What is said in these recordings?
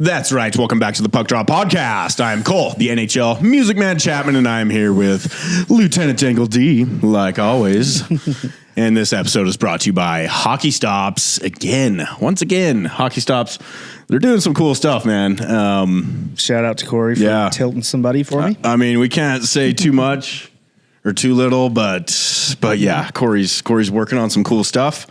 That's right. Welcome back to the Puck Drop Podcast. I am Cole, the NHL Music Man Chapman, and I am here with Lieutenant Dangle D, like always. And this episode is brought to you by Hockey Stops again. Once again, Hockey Stops. They're doing some cool stuff, man. Shout out to Corey for tilting somebody for me. I mean, we can't say too much or too little, but yeah, Corey's working on some cool stuff.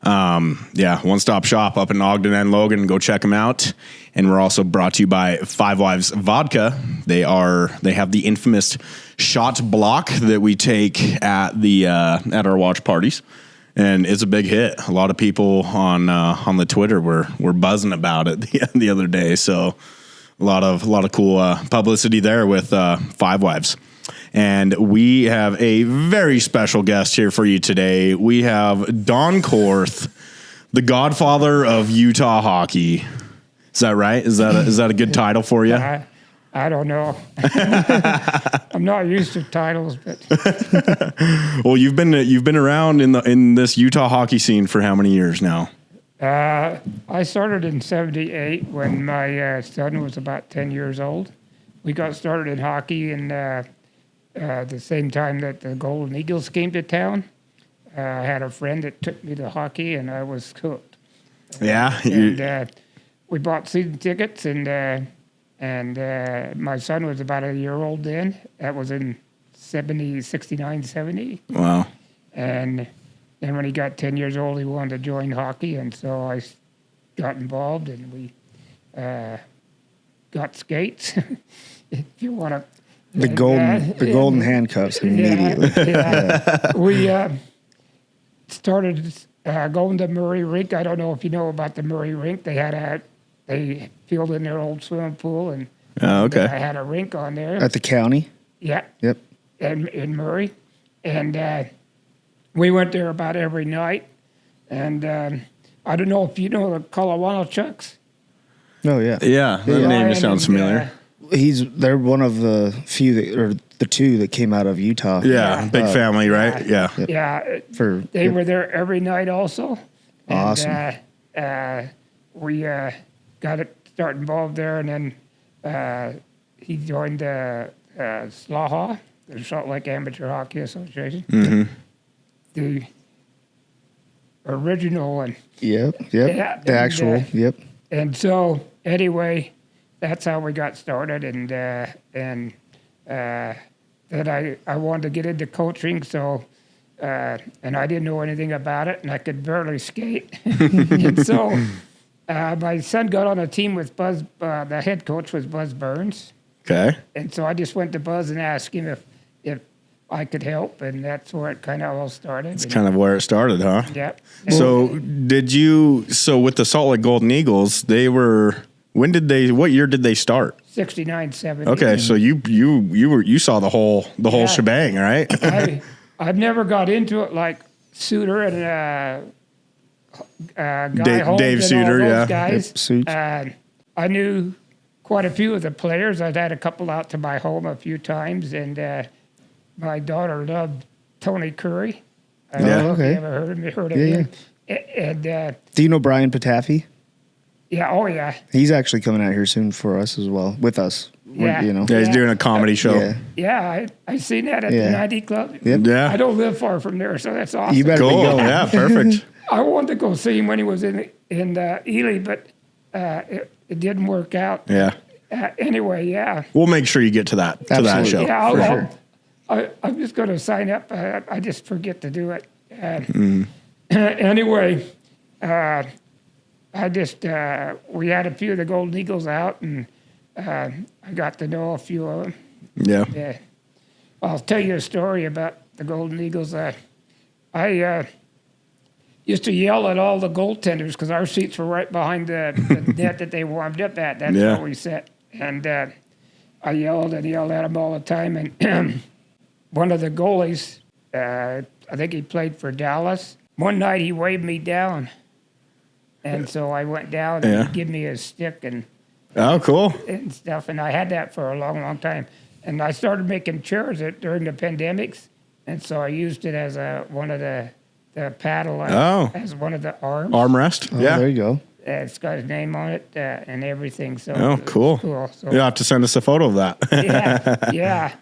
One-stop shop up in Ogden and Logan. Go check them out. And we're also brought to you by Five Wives Vodka. They have the infamous shot block that we take at our watch parties, and it's a big hit. A lot of people on the Twitter were buzzing about it the other day. So a lot of cool publicity there with Five Wives. And we have a very special guest here for you today. We have Don Cor, the godfather of Utah hockey. Is that right? Is that a good title for you? I don't know. I'm not used to titles, but well, you've been around in this Utah hockey scene for how many years now? I started in '78 when my son was about 10 years old. We got started in hockey in the same time that the Golden Eagles came to town. I had a friend that took me to hockey, and I was hooked. We bought season tickets, and my son was about a year old then. That was in 69, 70. Wow. And then when he got 10 years old, he wanted to join hockey, and so I got involved, and we got skates, if you want to. The golden handcuffs immediately. We started going to Murray Rink. I don't know if you know about the Murray Rink. They filled in their old swimming pool, and I had a rink on there. At the county? Yeah. Yep. In Murray. And we went there about every night. And I don't know if you know the Colorado Chucks. Oh, yeah. Yeah, that name sounds familiar. They're one of the few or the two that came out of Utah. Yeah, big family, right? Yeah. Yep. Yeah. They were there every night also. Awesome. And we got it start involved there, and then he joined SLAHA, the Salt Lake Amateur Hockey Association. Mm-hmm. The original one. Yep. Yeah, the actual. Yep. And so anyway, that's how we got started, and then I wanted to get into coaching, so and I didn't know anything about it, and I could barely skate, and so my son got on a team with Buzz. The head coach was Buzz Burns. Okay. And so I just went to Buzz and asked him if I could help, and that's where it kind of all started. It's kind of where it started, huh? Yep. So with the Salt Lake Golden Eagles, what year did they start? 69, 70. Okay, so you saw the whole shebang, right? I've never got into it like Suter and Guy Holmes Dave and Suter, all those yeah. guys. Yep, I knew quite a few of the players. I've had a couple out to my home a few times, and my daughter loved Tony Curry. I don't know if you ever heard of him. And do you know Brian Patafi? Yeah, oh yeah. He's actually coming out here soon for us as well, with us. Yeah. He's doing a comedy show. Yeah, I seen that at the 90 Club. Yep. Yeah. I don't live far from there, so that's awesome. You better be going. Yeah, perfect. I wanted to go see him when he was in Ely, but it didn't work out. Yeah. Anyway, yeah. We'll make sure you get to that show. Yeah, for sure. I'm just going to sign up. I just forget to do it. Anyway, we had a few of the Golden Eagles out, and I got to know a few of them. Yeah. I'll tell you a story about the Golden Eagles. I used to yell at all the goaltenders because our seats were right behind the net that they warmed up at. That's where we sat. And I yelled at them all the time. And one of the goalies, I think he played for Dallas, one night he waved me down. And so I went down and he gave me a stick and cool. And stuff. And I had that for a long, long time. And I started making chairs during the pandemics. And so I used it as one of the paddle as one of the arms. Armrest. Oh, there you go. It's got his name on it and everything. So Oh, it's cool. cool. So You'll have to send us a photo of that. yeah.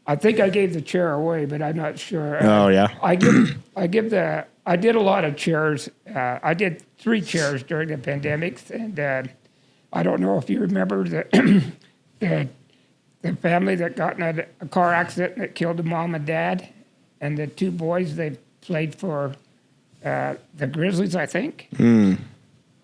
I think I gave the chair away, but I'm not sure. Oh, yeah. I did a lot of chairs. I did 3 chairs during the pandemics, and I don't know if you remember the family that got in a car accident that killed the mom and dad, and the 2 boys. They played for the Grizzlies, I think.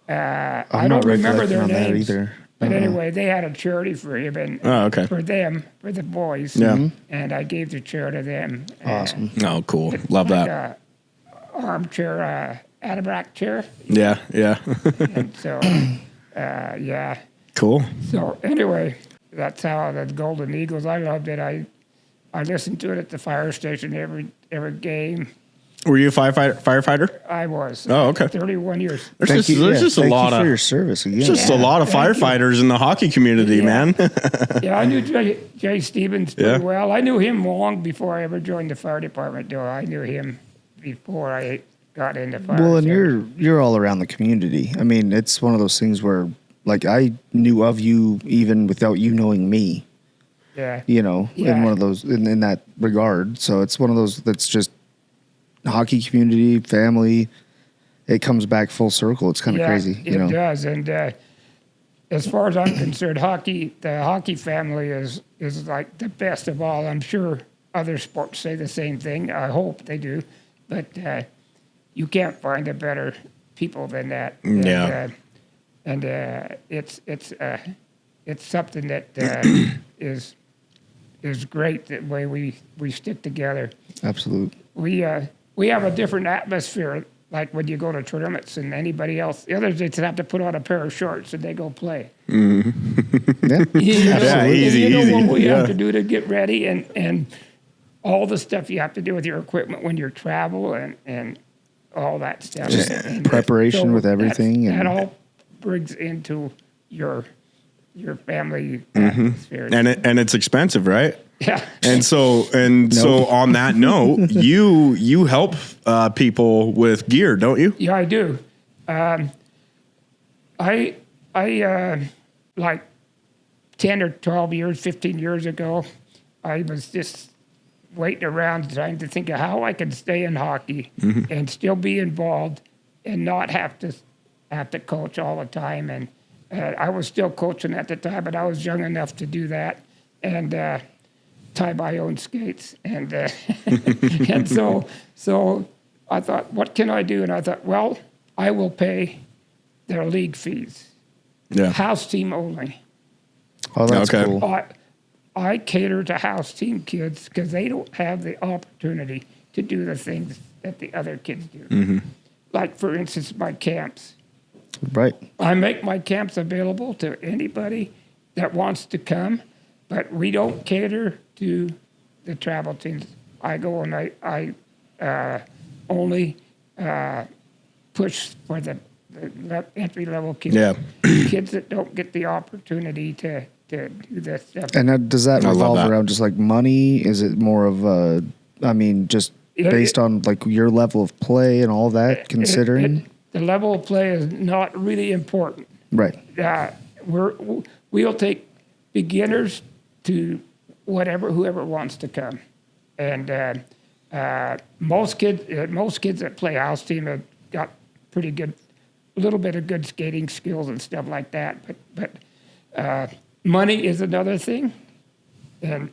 I don't remember their names either. But anyway, they had a charity for him and okay. for the boys. Yeah. And I gave the chair to them. Awesome. Oh, cool. Love Like that. a armchair, Adirondack chair. Yeah. And so, yeah. Cool. So anyway, that's how the Golden Eagles. I loved it. I listened to it at the fire station every game. Were you a firefighter? I was. Oh, okay. 31 years. There's just a Thank lot you for of your service again. just a lot of thank you. firefighters in the hockey community, man. Yeah, I knew Jay Stevens pretty Yeah. well. I knew him long before I ever joined the fire department, though. I knew him before I got into fire. Well, and service. you're all around the community. I mean, it's one of those things where, like, I knew of you even without you knowing me. Yeah. You know, Yeah. in one of those in that regard. So it's one of those that's just hockey community, family. It comes back full circle. It's kind of crazy, It you know. does. And as far as I'm concerned, the hockey family is like the best of all. I'm sure other sports say the same thing. I hope they do, but you can't find a better people than that. Yeah. And it's something that is great the way we stick together. Absolute. We have a different atmosphere, like when you go to tournaments and anybody else. The others just have to put on a pair of shorts and they go play. Yeah. Yeah, easy, You know easy. what we Yeah. have to do to get ready and all the stuff you have to do with your equipment when you're travel and all that stuff. Just And preparation with everything That and- all brings into your family atmosphere. And it's expensive, right? Yeah. And so on that note, you help people with gear, don't you? Yeah, I do. I like 10 or 12 years, 15 years ago, I was just waiting around trying to think of how I could stay in hockey and still be involved and not have to coach all the time. And I was still coaching at the time, but I was young enough to do that and tie my own skates. And and so I thought, what can I do? And I thought, well, I will pay their league fees, Yeah. house team only. Oh, that's Okay. cool. I cater to house team kids because they don't have the opportunity to do the things that the other kids do. Like, for instance, my camps. Right. I make my camps available to anybody that wants to come, but we don't cater to the travel teams. I go and I only push for the entry-level kids. Yeah. Kids that don't get the opportunity to do this stuff. And does that I love revolve that. around just like money? Is it more of a, I mean, just Yeah, based on like your level of play and all that, considering? The level of play is not really important. Right. We'll take beginners to whoever wants to come, and most kids that play house team have got pretty good, a little bit of good skating skills and stuff like that. But money is another thing, and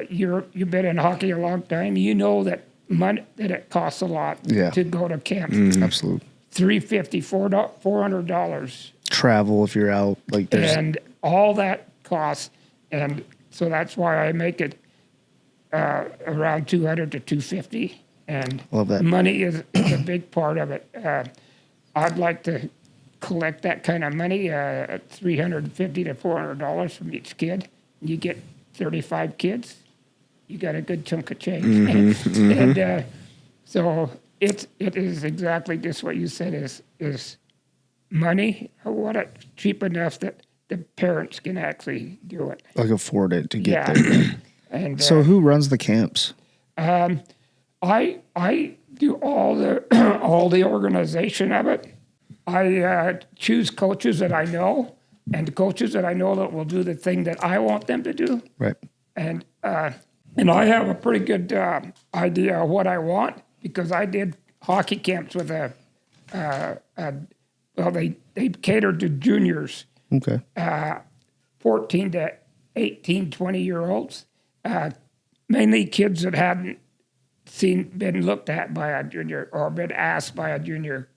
you've been in hockey a long time. You know that money that it costs a lot Yeah. to go to camp. Absolute. $350, $400. Travel if you're out, like there's, And all that costs, and so that's why I make it around $200 to $250, and Love that. money is a big part of it. I'd like to collect that kind of money, $350 to $400 from each kid. You get 35 kids, you got a good chunk of change, and so it is exactly just what you said is money. I want it cheap enough that the parents can actually do it. like afford it to get Yeah. there. And So who runs the camps? I do all the all the organization of it. I choose coaches that I know, and the coaches that I know that will do the thing that I want them to do. Right. And I have a pretty good idea of what I want because I did hockey camps with they catered to juniors, Okay. 14 to 18, 20-year-olds, mainly kids that hadn't been looked at by a junior or been asked by a junior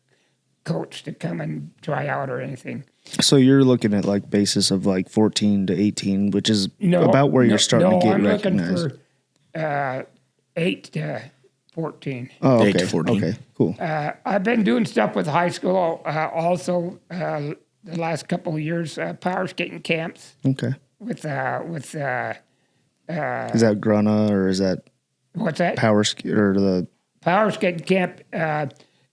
coach to come and try out or anything. So you're looking at like basis of like 14 to 18, which is about where you're starting to get I'm recognized. looking for 8 to 14. Oh, okay. 8 to 14. Okay, cool. I've been doing stuff with high school also the last couple of years, power skating camps Okay. with Is that Grunna or is that what's that? or the? Power skating camp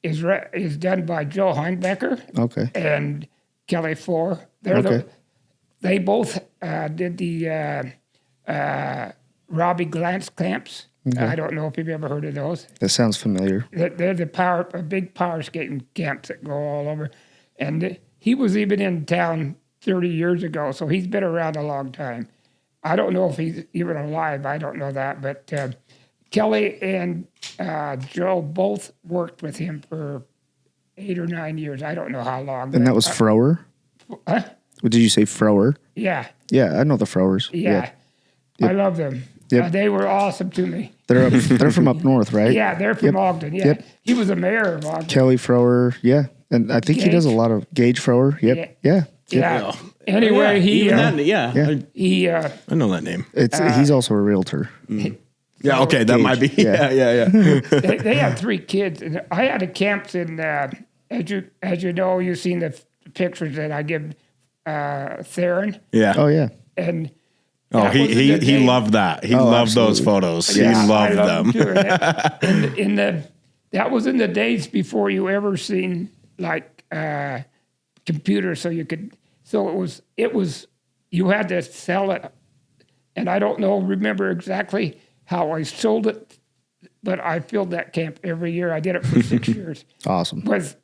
is done by Joe Heinbecker Okay. and Kelly Four. Okay. They both did the Robbie Glantz camps. I don't know if you've ever heard of those. That sounds familiar. They're the big power skating camps that go all over. And he was even in town 30 years ago, so he's been around a long time. I don't know if he's even alive. I don't know that. But Kelly and Joe both worked with him for 8 or 9 years. I don't know how long. And that was Frower? Huh? What did you say, Frower? Yeah. Yeah, I know the Frowers. Yeah. I love them. Yep. They were awesome to me. They're from up north, right? Yeah, they're from Ogden. Yeah. Yep. He was a mayor of Ogden. Kelly Frower, yeah. And I think he does a Gage. lot of Gage Frower. Yep. Yeah. Yeah. Anyway, he Yeah. I know that name. He's also a realtor. Yeah, okay, that Gage, might be. yeah. Yeah. they have 3 kids. And I had a camp in, as you know, you've seen the pictures that I give Theron. Yeah. Oh, yeah. And Oh, that was in he the day- loved that. He loved those photos. Yeah, he loved I them. Too. That was in the days before you ever seen like computers, so you could. So it was you had to sell it, and I don't remember exactly how I sold it, but I filled that camp every year. I did it for 6 years Awesome. with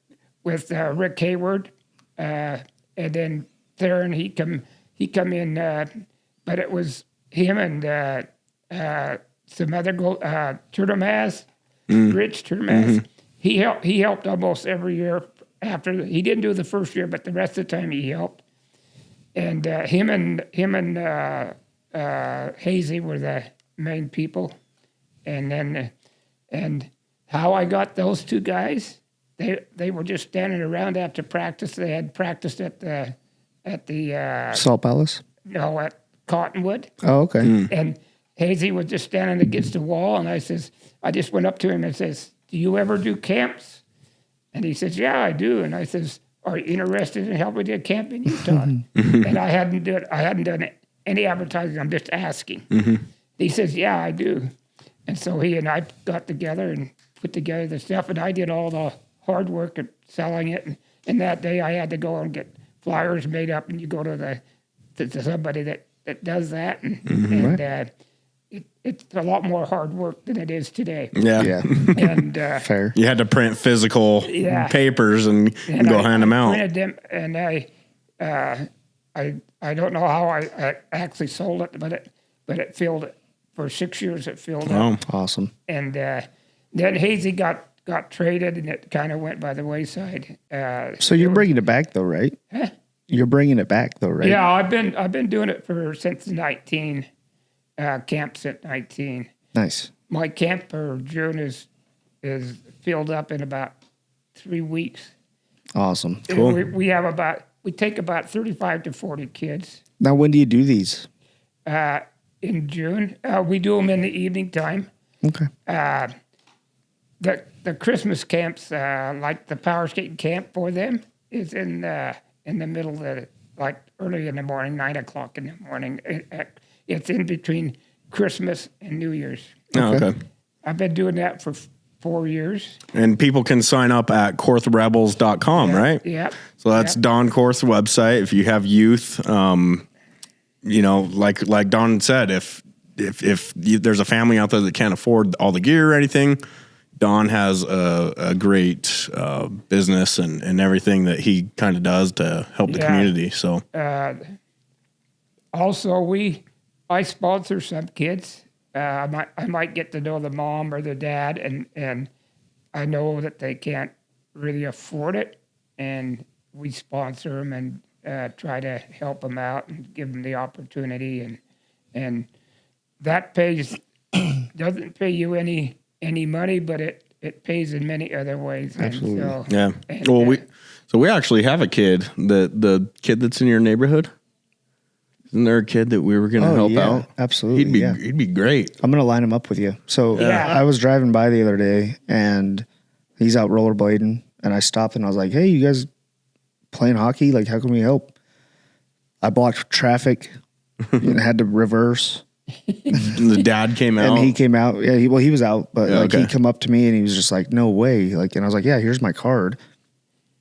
Rick Hayward, and then Theron. He come in. But it was him and some other Turtomaz, Rich Turtomaz. He helped almost every year after. He didn't do the first year, but the rest of the time he helped. And him and Hazy were the main people. And then and how I got those 2 guys, they were just standing around after practice. They had practiced at the Salt Palace? no, at Cottonwood. Oh, okay. And Hazy was just standing against the wall, and I just went up to him and says, "Do you ever do camps?" And he says, "Yeah, I do." And I says, "Are you interested in helping a camp in Utah?" And I hadn't done any advertising. I'm just asking. He says, "Yeah, I do." And so he and I got together and put together the stuff, and I did all the hard work of selling it. And that day, I had to go and get flyers made up, and you go to somebody that does that, and it's a lot more hard work than it is today. Yeah. Yeah. And Fair. You had to print physical Yeah. papers and go hand them out. Printed them, and I don't know how I actually sold it, but it filled it for 6 years. It filled up, Awesome. and then Hazy got traded, and it kind of went by the wayside. So you're bringing it back, though, right? Huh? You're bringing it back, though, right? Yeah, I've been doing it since 19, camps at 19. Nice. My camp for June is filled up in about 3 weeks. Awesome. Cool. We take about 35 to 40 kids Now, when do you do these? in June. We do them in the evening time. Okay. The Christmas camps, like the power skating camp for them, is in the middle of like early in the morning, 9 o'clock in the morning. It's in between Christmas and New Year's. Oh, okay. I've been doing that for 4 years. And people can sign up at korthrebels.com, right? Yeah. So that's Don Cor's website. If you have youth, like Don said, if there's a family out there that can't afford all the gear or anything, Don has a great business and everything that he kind of does to help the community. So Also, I sponsor some kids. I might get to know the mom or the dad, and I know that they can't really afford it, and we sponsor them and try to help them out and give them the opportunity, and that doesn't pay you any money, but it pays in many other ways. Absolutely. And so, yeah. and, Well, we actually have a kid, the kid that's in your neighborhood. Isn't there a kid that we were going to help out? Absolutely. He'd be great. I'm going to line him up with you. So Yeah. I was driving by the other day and he's out rollerblading and I stopped and I was like, hey, you guys playing hockey? Like, how can we help? I blocked traffic and had to reverse. And the dad came out. And he came out. Yeah, he was out, but Yeah, like okay. he come up to me and he was just like, no way. Like, and I was like, yeah, here's my card.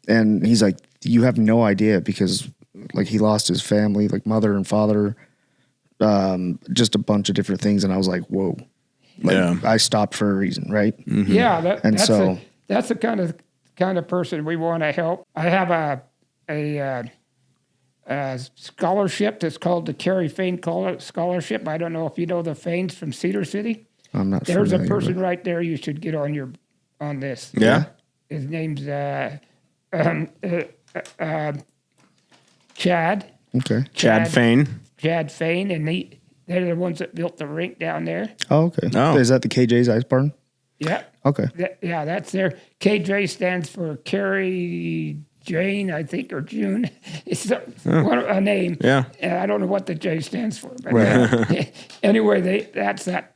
And he's like, you have no idea because like he lost his family, like mother and father, just a bunch of different things. And I was like, whoa. Like, I stopped for a reason, right? Mm-hmm. Yeah, And so- that's the kind of person we want to help. I have a scholarship that's called the Carrie Fain Scholarship. I don't know if you know the Fains from Cedar City. I'm not There's a familiar person with- right there you should get on this. Yeah. His name's Chad. Okay. Chad Fain. Chad Fain, and they're the ones that built the rink down there. Oh, okay. Oh. Is that the KJ's Ice Barn? Yeah. Okay. That's there. KJ stands for Carrie Jane, I think, or June. It's a name. Yeah. I don't know what the J stands for, but anyway, that's that.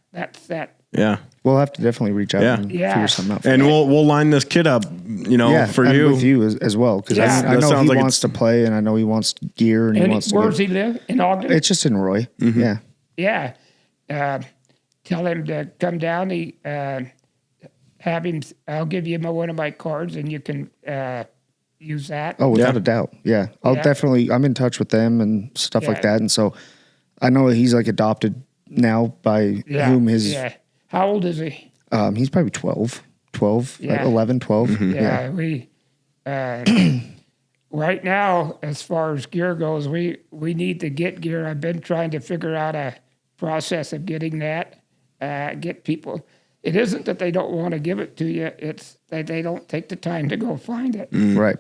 Yeah. We'll have to definitely reach out and Yeah. figure something out. For And you. we'll line this kid up, for and you. with you as well, because Yeah. I That know sounds he like wants to play, and I know he wants gear, and he And wants to. where's he live? In Ogden? It's just in Roy. Mm-hmm. Yeah. Yeah. Tell him to come down. Have him. I'll give you one of my cards, and you can use that. Oh, without Yeah. a doubt. Yeah. I'll Yeah. definitely. I'm in touch with them and stuff like Yeah. that, and so I know he's like adopted now by whom his. Yeah. How old is he? He's probably 12, Yeah. 11, 12. Mm-hmm. Yeah, we right now, as far as gear goes, we need to get gear. I've been trying to figure out a process of getting that. Get people. It isn't that they don't want to give it to you; it's that they don't take the time to go find it. Right.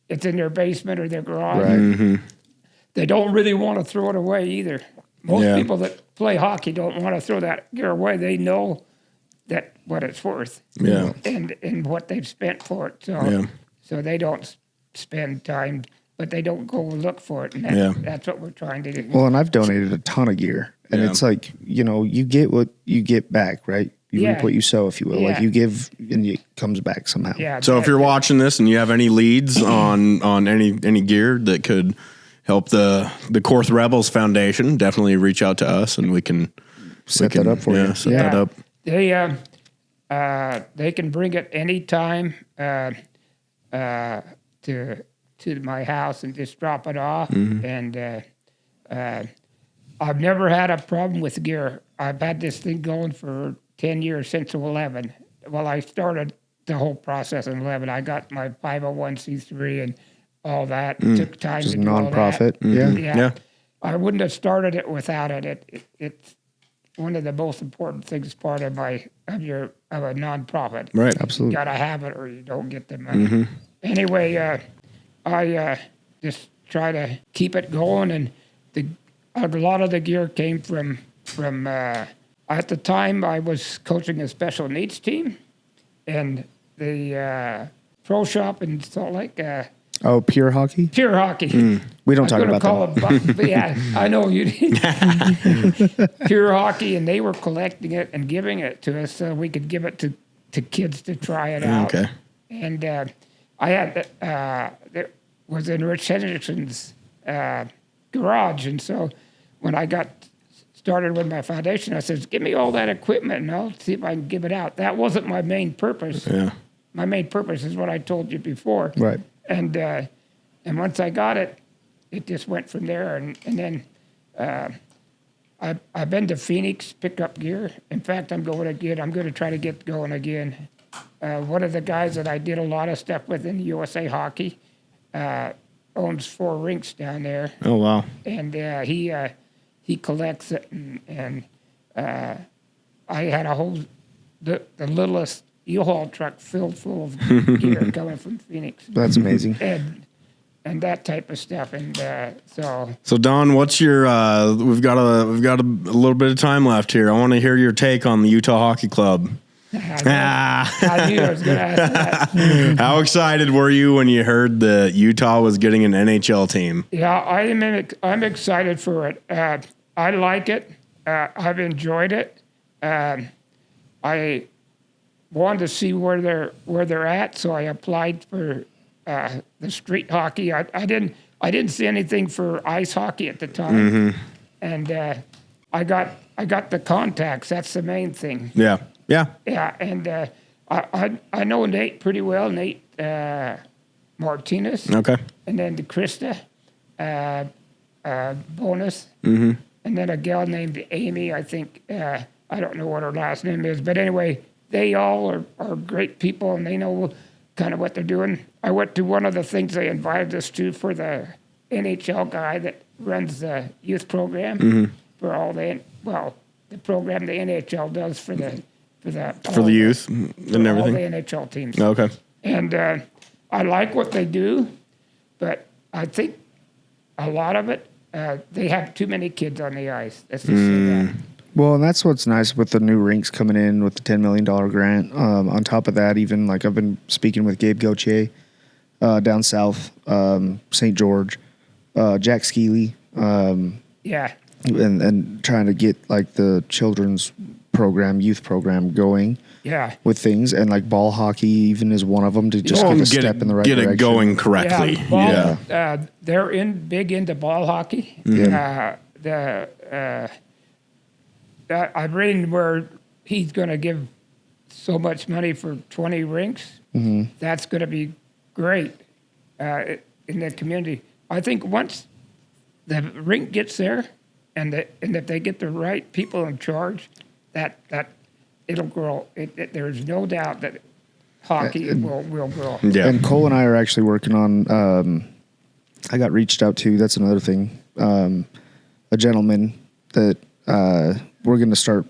It's in their basement or their garage. Right. Mm-hmm. They don't really want to throw it away either. Most Yeah. people that play hockey don't want to throw that gear away. They know that what it's worth. Yeah. And what they've spent for it. So Yeah. so they don't spend time, but they don't go look for it. And that's what we're trying to do. Well, and I've donated a ton of gear, and Yeah. it's like you get what you get back, right? You Yeah. reap what you sow, if you will. Like Yeah. you give, and it comes back somehow. Yeah. So if you're watching this and you have any leads on any gear that could help the Korth Rebels Foundation, definitely reach out to us and we can Set that up for you. set that up. They can bring it anytime to my house and just drop it off. And I've never had a problem with gear. I've had this thing going for 10 years, since 11. Well, I started the whole process in 11. I got my 501c3 and all that. It took time Just to do all nonprofit. that. Yeah. Yeah. I wouldn't have started it without it. It's one of the most important things, part of a nonprofit. Right. Absolutely. You gotta have it or you don't get the money. Anyway, I just try to keep it going, and a lot of the gear came from at the time I was coaching a special needs team, and the pro shop in Salt Lake. Oh, pure hockey? Pure hockey. We don't I'm talk gonna about call that. it, but yeah, I know you did. Pure hockey, and they were collecting it and giving it to us so we could give it to kids to try it out. Okay. And I had there was in Rich Henderson's garage, and so when I got started with my foundation, I said, "Give me all that equipment, and I'll see if I can give it out." That wasn't my main purpose. Yeah. My main purpose is what I told you before. Right. And once I got it, it just went from there. And then I've been to Phoenix, pick up gear. In fact, I'm going to try to get going again one of the guys that I did a lot of stuff with in USA Hockey owns 4 rinks down there, Oh wow. and he collects it, and I had a whole the littlest U-Haul truck filled full of gear coming from Phoenix, That's amazing. and that type of stuff, and so So Don, what's your? We've got a little bit of time left here. I want to hear your take on the Utah Hockey Club. I knew I was going to ask that. How excited were you when you heard that Utah was getting an NHL team? Yeah, I'm excited for it. I like it. I've enjoyed it. I wanted to see where they're at, so I applied for the street hockey. I didn't see anything for ice hockey at the time, and I got the contacts. That's the main thing. Yeah. Yeah. Yeah, and I know Nate pretty well, Nate Martinez. Okay. And then the Krista Bonus. Mm-hmm. And then a gal named Amy, I think, I don't know what her last name is. But anyway, they all are great people, and they know kind of what they're doing. I went to one of the things they invited us to for the NHL guy that runs the youth program for all the program the NHL does for the youth and everything. all the NHL teams. Okay. And I like what they do, but I think a lot of it, they have too many kids on the ice. Let's just say that. Well, and that's what's nice with the new rinks coming in with the $10 million grant. On top of that, even like I've been speaking with Gabe Gauthier down south, St. George, Jack Skeely, Yeah. and trying to get like the children's youth program going Yeah. with things, and like ball hockey even is one of them to just get a step in the right get direction. it going correctly. Yeah, they're big into ball hockey. Yeah. I'm reading where he's going to give so much money for 20 rinks. Mm-hmm. That's going to be great in the community. I think once the rink gets there, and if they get the right people in charge, that it'll grow. There's no doubt that hockey will grow. Yeah. And Cole and I are actually working on. I got reached out to. That's another thing. A gentleman that we're going to start.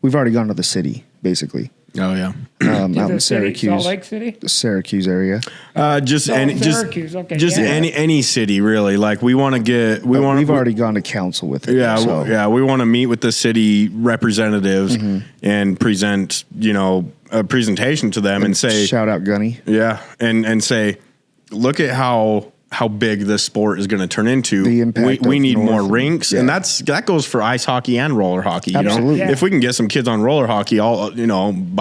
We've already gone to the city, basically. Oh yeah. To Out the in city, Syracuse, Salt Lake City. the Syracuse area. Syracuse, okay, just yeah. any city really. Like we want to get We've already gone to council with it. Yeah, so. we want to meet with the city representatives and present, a presentation to them and say, Shout out Gunny. yeah, and say, look at how big this sport is going to turn into. The impact we of need more North, rinks, and that goes for ice hockey and roller hockey. Absolutely. Yeah. If we can get some kids on roller hockey, by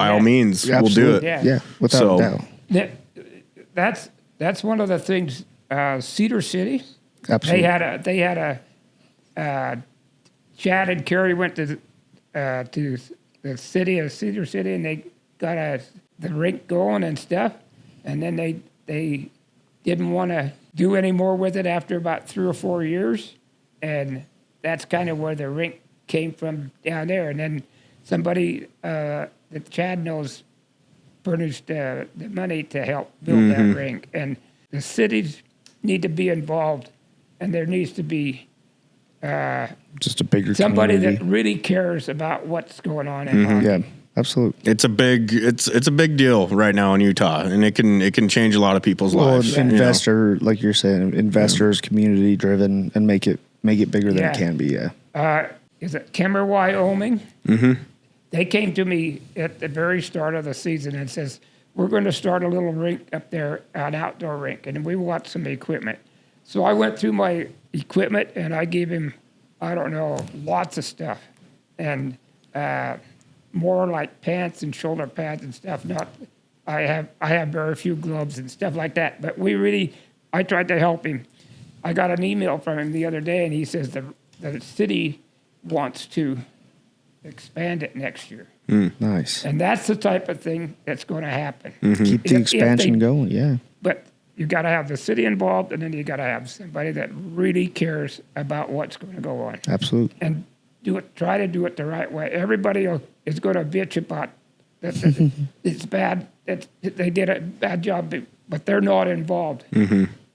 all means, we'll do it. Yeah. Yeah, without a doubt. That's one of the things. Cedar City. Absolutely. They had a Chad and Carrie went to the city of Cedar City, and they got the rink going and stuff, and then they didn't want to do any more with it after about 3 or 4 years, and that's kind of where the rink came from down there. And then somebody that Chad knows furnished the money to help build that rink, and the cities need to be involved, and there needs to be Just a bigger somebody community. that really cares about what's going on in hockey. Yeah, absolutely. It's a big deal right now in Utah, and it can change a lot of people's Well, lives. investor, like you're saying, investors, community driven, and make it bigger than Yeah. it can be. Yeah. Is it Kemmer, Wyoming? Mm-hmm. They came to me at the very start of the season and says, we're going to start a little rink up there, an outdoor rink, and we want some equipment. So I went through my equipment, and I gave him, I don't know, lots of stuff. And more like pants and shoulder pads and stuff. I have very few gloves and stuff like that. But I tried to help him. I got an email from him the other day, and he says the city wants to expand it next year. Nice. And that's the type of thing that's going to happen. Keep the If expansion they- going. Yeah. But you got to have the city involved, and then you got to have somebody that really cares about what's going to go on, Absolutely. and try to do it the right way. Everybody is going to bitch about that it's bad, that they did a bad job, but they're not involved.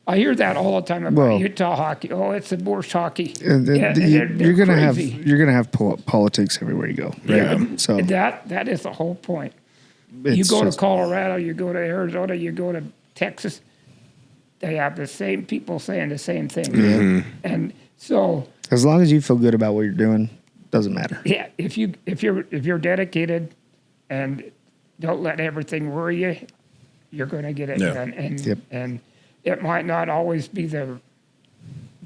I hear that all the time about Utah hockey. Oh, it's the worst hockey. You're gonna crazy. have politics everywhere you go. Right? Yeah, So that is the whole point. You go to Colorado, you go to Arizona, you go to Texas. They have the same people saying the same thing, and so as long as you feel good about what you're doing, doesn't matter. yeah, if you're dedicated and don't let everything worry you, you're going to get it done. And it might not always be the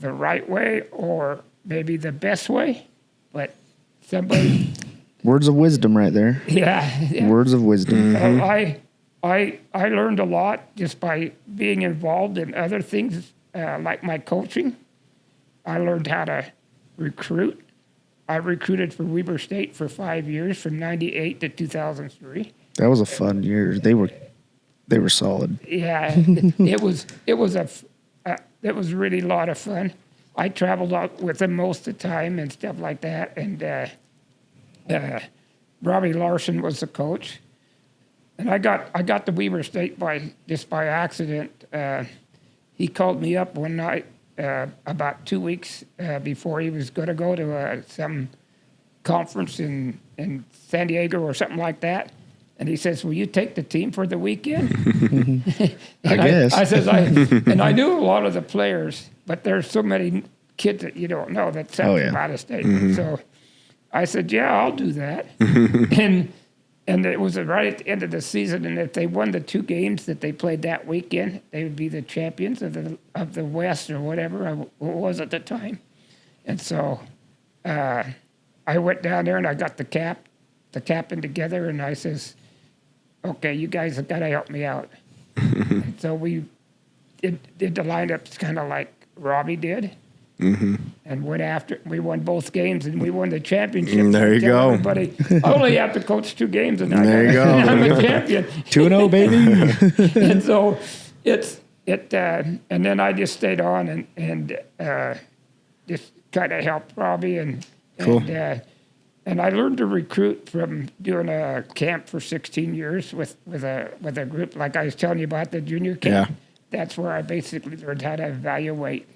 right way or maybe the best way, but somebody. Words of wisdom, right there. Yeah. Words of wisdom. I learned a lot just by being involved in other things like my coaching. I learned how to recruit. I recruited for Weber State for 5 years, from '98 to 2003. That was a fun year. They were solid. Yeah, it was really a lot of fun. I traveled out with them most of the time and stuff like that. And Robbie Larson was the coach, and I got to Weber State by accident. He called me up one night about 2 weeks before he was going to go to some conference in San Diego or something like that. And he says, "Will you take the team for the weekend?" I guess. I says, I knew a lot of the players, but there's so many kids that you don't know that sent from out of state. So I said, "Yeah, I'll do that." And it was right at the end of the season, and if they won the 2 games that they played that weekend, they would be the champions of the West or whatever it was at the time. And so I went down there and I got the captain together, and I says, "Okay, you guys have got to help me out." And so we did the lineups kind of like Robbie did, and went after. We won both games, and we won the championship. There you go. Everybody, I only have to coach 2 games, and There you go. I'm a champion. 2-0, baby. And so and then I just stayed on and just kind of helped Robbie and I learned to recruit from doing a camp for 16 years with a group like I was telling you about, the junior camp. Yeah. That's where I basically learned how to evaluate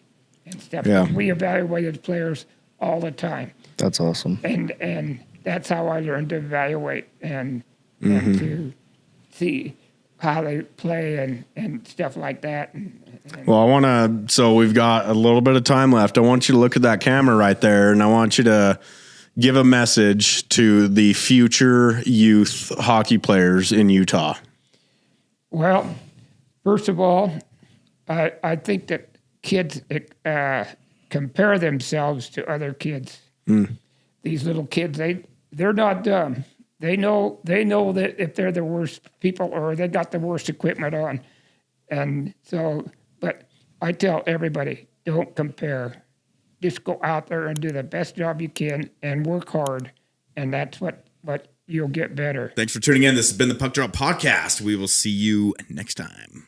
and stuff. Yeah. We evaluated players all the time, That's awesome. and that's how I learned to evaluate and to see how they play and stuff like that. And So we've got a little bit of time left. I want you to look at that camera right there, and I want you to give a message to the future youth hockey players in Utah. Well, first of all, I think that kids compare themselves to other kids. These little kids, they're not dumb. They know that if they're the worst people or they got the worst equipment on. And so, but I tell everybody, don't compare. Just go out there and do the best job you can and work hard. And that's what you'll get better. Thanks for tuning in. This has been the Puck Drop Podcast. We will see you next time.